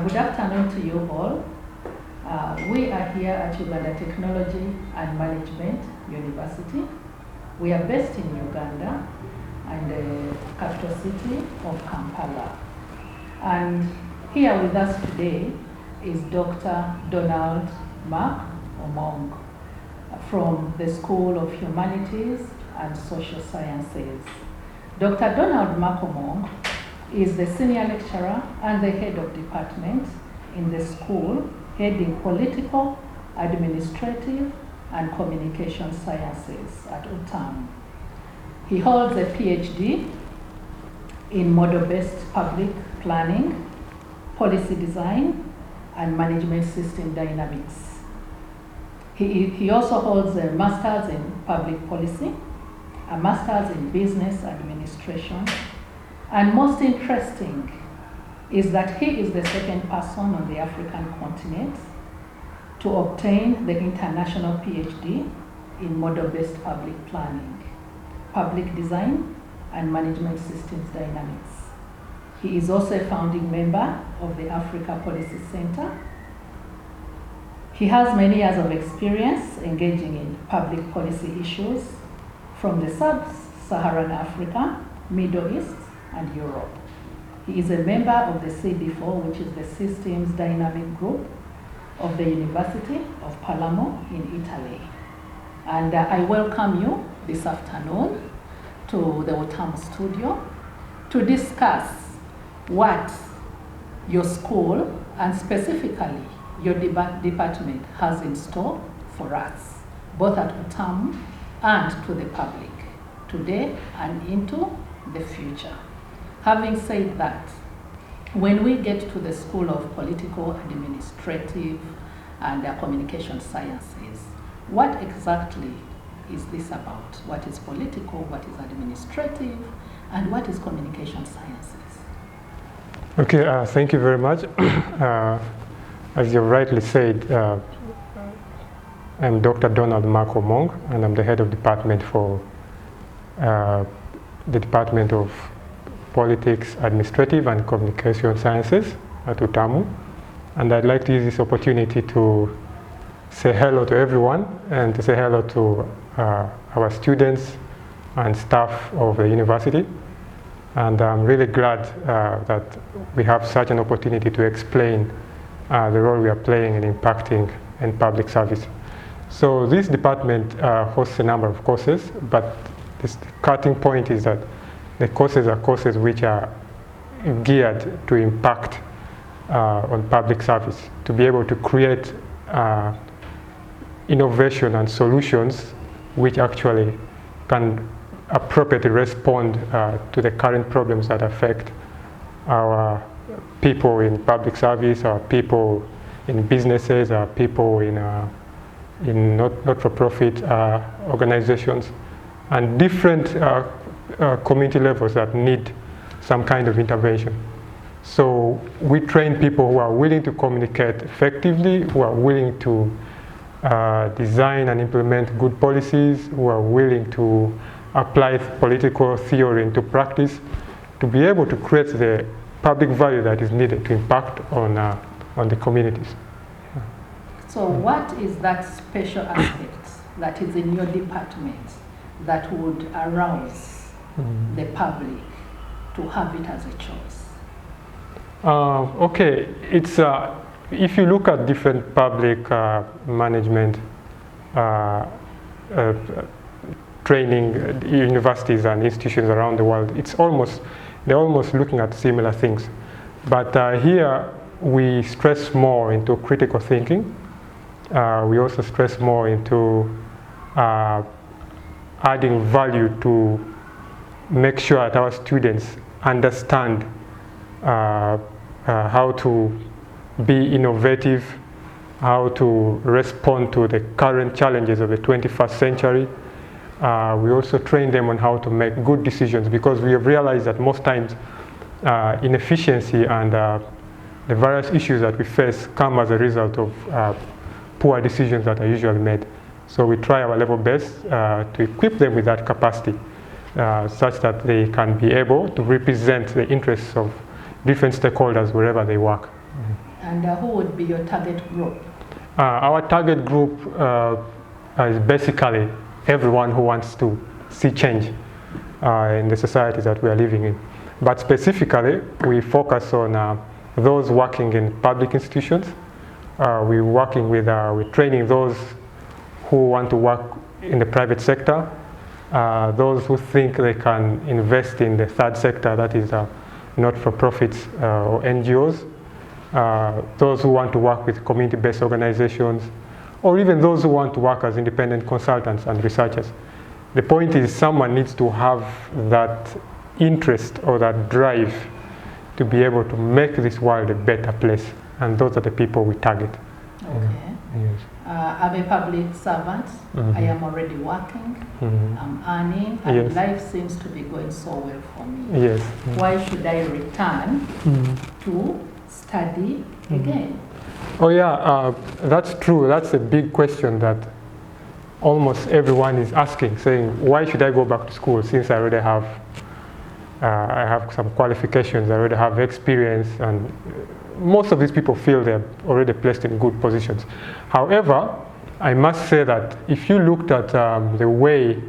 Good afternoon to you all. We are here at Uganda Technology and Management University. We are based in Uganda and the capital city of Kampala. And here with us today is Dr. Donald Mark Omong from the School of Humanities and Social Sciences. Dr. Donald Mark Omong is the senior lecturer and the head of department in the school, heading political, administrative, and communication sciences at UTAM. He holds a PhD in model-based public planning, policy design, and management system dynamics. He also holds a master's in public policy, a master's in business administration, and most interesting is that he is the second person on the African continent to obtain the international PhD in model-based public planning, public design, and management systems dynamics. He is also a founding member of the Africa Policy Center. He has many years of experience engaging in public policy issues from the sub-Saharan Africa, Middle East, and Europe. He is a member of the CD4, which is the Systems Dynamic Group of the University of Palermo in Italy. And I welcome you this afternoon to the UTAM studio to discuss what your school and specifically your department has in store for us, both at UTAM and to the public, today and into the future. Having said that, when we get to the School of Political, Administrative, and Communication Sciences, what exactly is this about? What is political, what is administrative, and what is communication sciences? Okay, thank you very much. As you rightly said, I'm Dr. Donald Mark Omong, and I'm the head of department for the Department of Politics, Administrative, and Communication Sciences at UTAMU. And I'd like to use this opportunity to say hello to everyone and to say hello to our students and staff of the university. And I'm really glad that we have such an opportunity to explain the role we are playing in impacting in public service. So this department hosts a number of courses, but the starting point is that the courses are courses which are geared to impact on public service, to be able to create innovation and solutions which actually can appropriately respond to the current problems that affect our people in public service, our people in businesses, our people in not-for-profit organizations, and different community levels that need some kind of intervention. So we train people who are willing to communicate effectively, who are willing to design and implement good policies, who are willing to apply political theory into practice, to be able to create the public value that is needed to impact on the communities. So what is that special aspect that is in your department that would arouse the public to have it as a choice? Okay, it's if you look at different public management training universities and institutions around the world, they're almost looking at similar things. But here we stress more into critical thinking. We also stress more into adding value to make sure that our students understand how to be innovative, how to respond to the current challenges of the 21st century. We also train them on how to make good decisions, because we have realized that most times inefficiency and the various issues that we face come as a result of poor decisions that are usually made. So we try our level best to equip them with that capacity such that they can be able to represent the interests of different stakeholders wherever they work. And who would be your target group? Our target group is basically everyone who wants to see change in the societies that we are living in. But specifically, we focus on those working in public institutions. We're working with training those who want to work in the private sector, those who think they can invest in the third sector, that is not-for-profits or NGOs, those who want to work with community-based organizations, or even those who want to work as independent consultants and researchers. The point is someone needs to have that interest or that drive to be able to make this world a better place, and those are the people we target. Okay. Yes. I'm a public servant. I am already working. I'm earning, and Yes. life seems to be going so well for me. Yes. Why should I return to study again? Oh yeah, that's true. That's a big question that almost everyone is asking, saying, why should I go back to school since I already have I have some qualifications, I already have experience, and most of these people feel they're already placed in good positions. However, I must say that if you looked at the way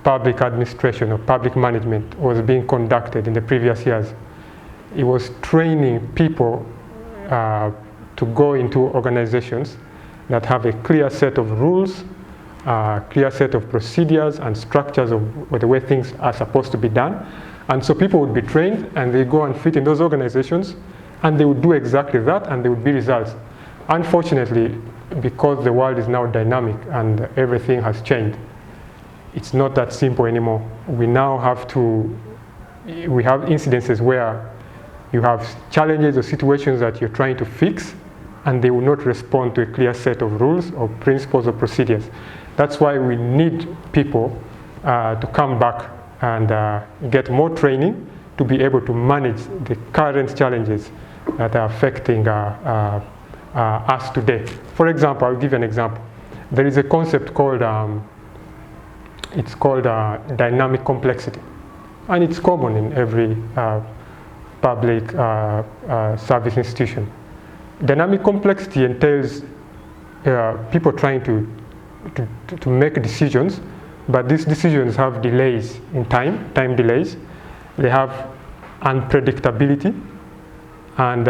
public administration or public management was being conducted in the previous years, it was training people to go into organizations that have a clear set of rules, clear set of procedures and structures of the way things are supposed to be done. And so people would be trained and they go and fit in those organizations and they would do exactly that and there would be results. Unfortunately, because the world is now dynamic and everything has changed, it's not that simple anymore. We now have incidences where you have challenges or situations that you're trying to fix and they will not respond to a clear set of rules or principles or procedures. That's why we need people to come back and get more training to be able to manage the current challenges that are affecting us today. For example, I'll give you an example. There is a concept called, dynamic complexity. And it's common in every public service institution. Dynamic complexity entails people trying to make decisions, but these decisions have delays in time delays. They have unpredictability, and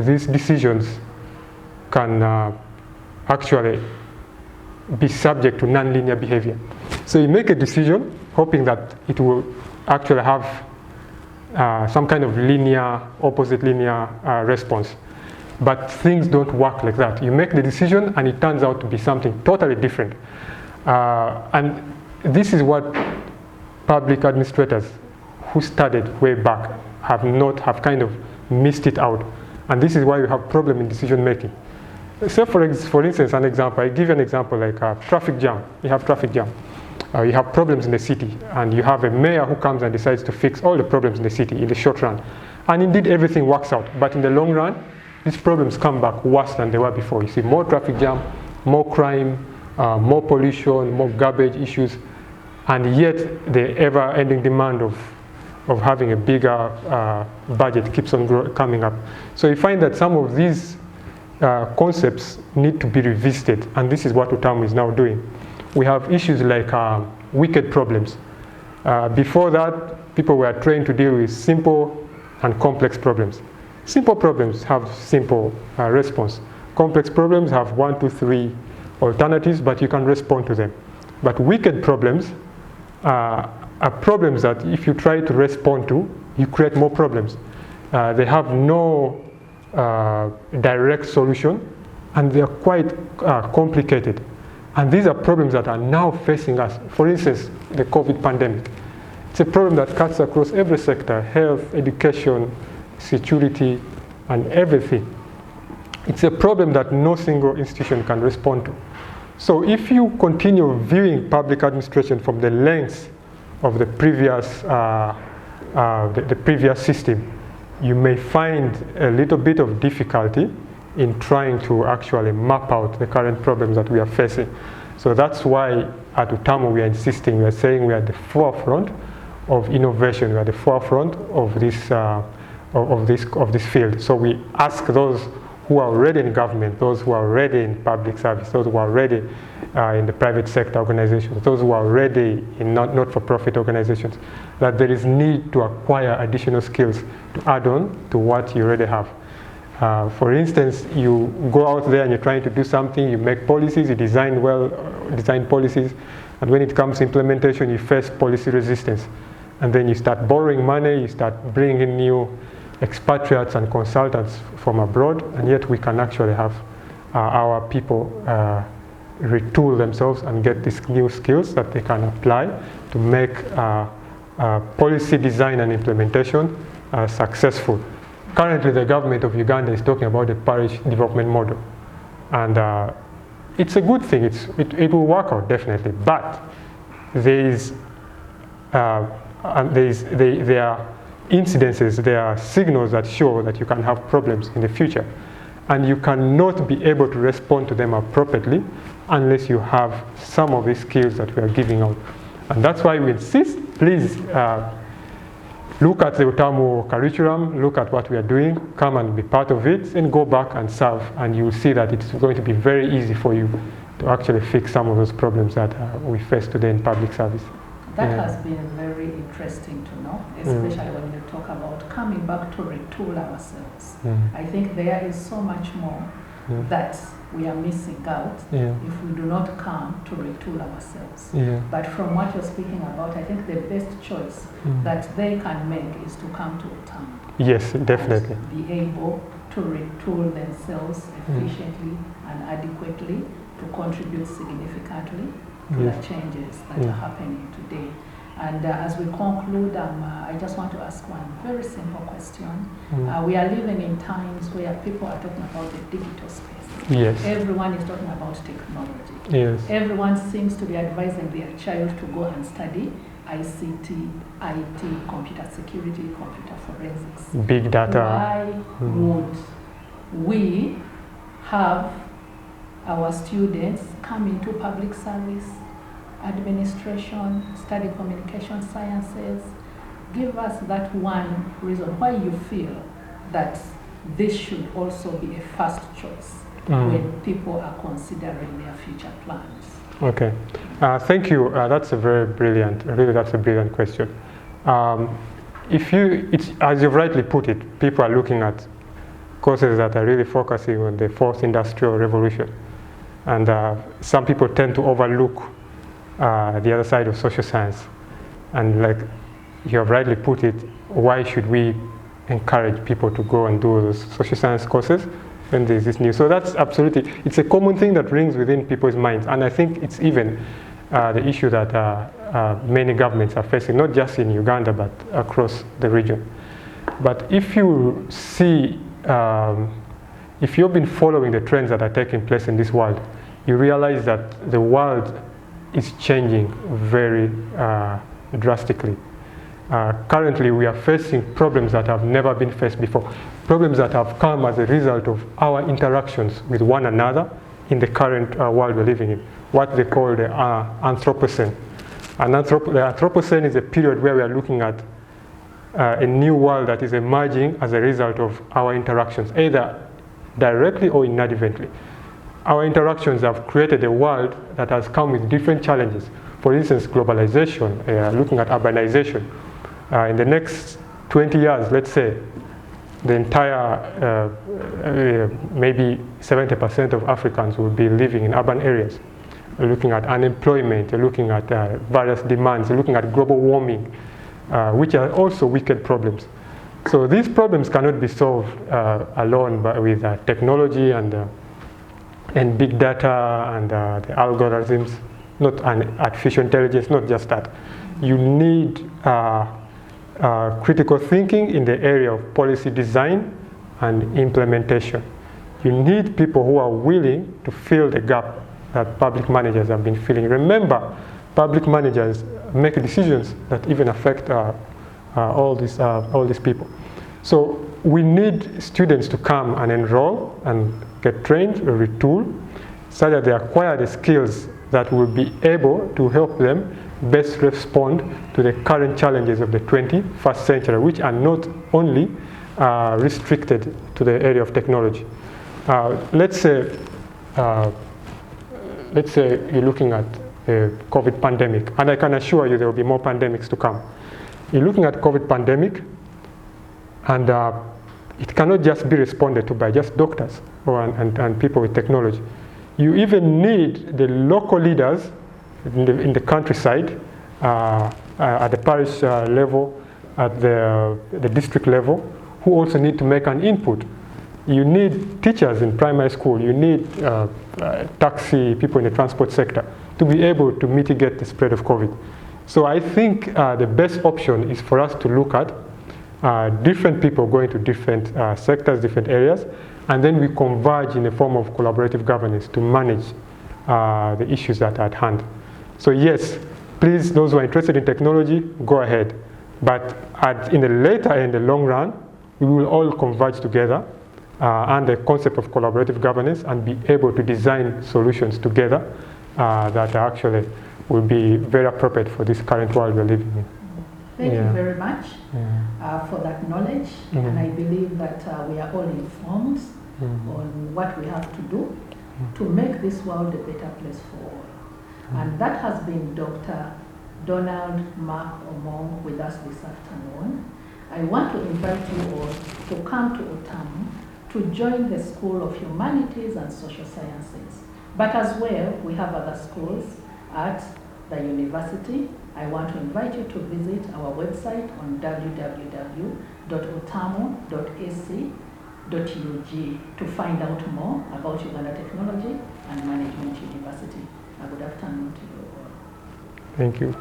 these decisions can actually be subject to nonlinear behavior. So you make a decision hoping that it will actually have some kind of opposite linear response. But things don't work like that. You make the decision and it turns out to be something totally different. And this is what public administrators who started way back have kind of missed it out. And this is why you have problem in decision making. So for instance, an example, I give you an example like traffic jam. You have traffic jam. You have problems in the city and you have a mayor who comes and decides to fix all the problems in the city in the short run. And indeed everything works out, but in the long run, these problems come back worse than they were before. You see more traffic jam, more crime, more pollution, more garbage issues, and yet the ever-ending demand of having a bigger budget keeps on coming up. So you find that some of these concepts need to be revisited, and this is what UTAMU is now doing. We have issues like wicked problems. Before that, people were trained to deal with simple and complex problems. Simple problems have simple response. Complex problems have 1, 2, 3 alternatives, but you can respond to them. But wicked problems are problems that if you try to respond to, you create more problems. They have no direct solution, and they are quite complicated. And these are problems that are now facing us. For instance, the COVID pandemic. It's a problem that cuts across every sector: health, education, security, and everything. It's a problem that no single institution can respond to. So if you continue viewing public administration from the lens of the previous system, you may find a little bit of difficulty in trying to actually map out the current problems that we are facing. So that's why at UTAMU we are insisting, we are saying we are at the forefront of innovation, we are at the forefront of this of this field. So we ask those who are already in government, those who are already in public service, those who are already in the private sector organizations, those who are already in not-for-profit organizations, that there is need to acquire additional skills to add on to what you already have. For instance, you go out there and you're trying to do something, you make policies, you design policies, and when it comes to implementation, you face policy resistance. And then you start borrowing money, you start bringing in new expatriates and consultants from abroad, and yet we can actually have our people retool themselves and get these new skills that they can apply to make policy design and implementation successful. Currently, the government of Uganda is talking about the parish development model, and it's a good thing. It will work out definitely, but there are incidences, there are signals that show that you can have problems in the future, and you cannot be able to respond to them appropriately unless you have some of these skills that we are giving out. And that's why we insist, please look at the Utamu curriculum, look at what we are doing, come and be part of it, and go back and serve, and you'll see that it's going to be very easy for you to actually fix some of those problems that we face today in public service. That has been very interesting to know, especially when you talk about coming back to retool ourselves. I think there is so much more that we are missing out if we do not come to retool ourselves. But from what you're speaking about, I think the best choice that they can make is to come to Utamu. Yes, definitely. Be able to retool themselves efficiently and adequately to contribute significantly to the changes that are happening today. And as we conclude, I just want to ask one very simple question. We are living in times where people are talking about the digital space. Yes. Everyone is talking about technology. Yes. Everyone seems to be advising their child to go and study ICT, IT, computer security, computer forensics. Big data. Why would we have our students come into public service, administration, study communication sciences? Give us that one reason why you feel that this should also be a first choice when people are considering their future plans. Okay, thank you. That's a very brilliant, that's a brilliant question. As you've rightly put it, people are looking at courses that are really focusing on the fourth industrial revolution. And some people tend to overlook the other side of social science. And like you have rightly put it, why should we encourage people to go and do those social science courses when there's this new? So that's absolutely, it's a common thing that rings within people's minds. And I think it's even the issue that many governments are facing, not just in Uganda, but across the region. But if you see, if you've been following the trends that are taking place in this world, you realize that the world is changing very drastically. Currently, we are facing problems that have never been faced before, problems that have come as a result of our interactions with one another in the current world we're living in, what they call the Anthropocene. And the Anthropocene is a period where we are looking at a new world that is emerging as a result of our interactions, either directly or inadvertently. Our interactions have created a world that has come with different challenges. For instance, globalization, looking at urbanization. In the next 20 years, let's say, the entire, maybe 70% of Africans will be living in urban areas. We're looking at unemployment, we're looking at various demands, we're looking at global warming, which are also wicked problems. So these problems cannot be solved alone with technology and big data and the algorithms, not artificial intelligence, not just that. You need critical thinking in the area of policy design and implementation. You need people who are willing to fill the gap that public managers have been filling. Remember, public managers make decisions that even affect all these people. So we need students to come and enroll and get trained, retool, so that they acquire the skills that will be able to help them best respond to the current challenges of the 21st century, which are not only restricted to the area of technology. Let's say you're looking at the COVID pandemic, and I can assure you there will be more pandemics to come. You're looking at COVID pandemic, and it cannot just be responded to by just doctors and people with technology. You even need the local leaders in the countryside, at the parish level, at the district level, who also need to make an input. You need teachers in primary school, you need taxi people in the transport sector to be able to mitigate the spread of COVID. So I think the best option is for us to look at different people going to different sectors, different areas, and then we converge in a form of collaborative governance to manage the issues that are at hand. So yes, please, those who are interested in technology, go ahead. But in the long run, we will all converge together under the concept of collaborative governance and be able to design solutions together that actually will be very appropriate for this current world we're living in. Thank you very much for that knowledge, and I believe that we are all informed on what we have to do to make this world a better place for all. And that has been Dr. Donald Mark Omong with us this afternoon. I want to invite you all to come to Otamu to join the School of Humanities and Social Sciences. But as well, we have other schools at the university. I want to invite you to visit our website on www.otamu.ac.ug to find out more about Uganda Technology and Management University. A good afternoon to you all. Thank you.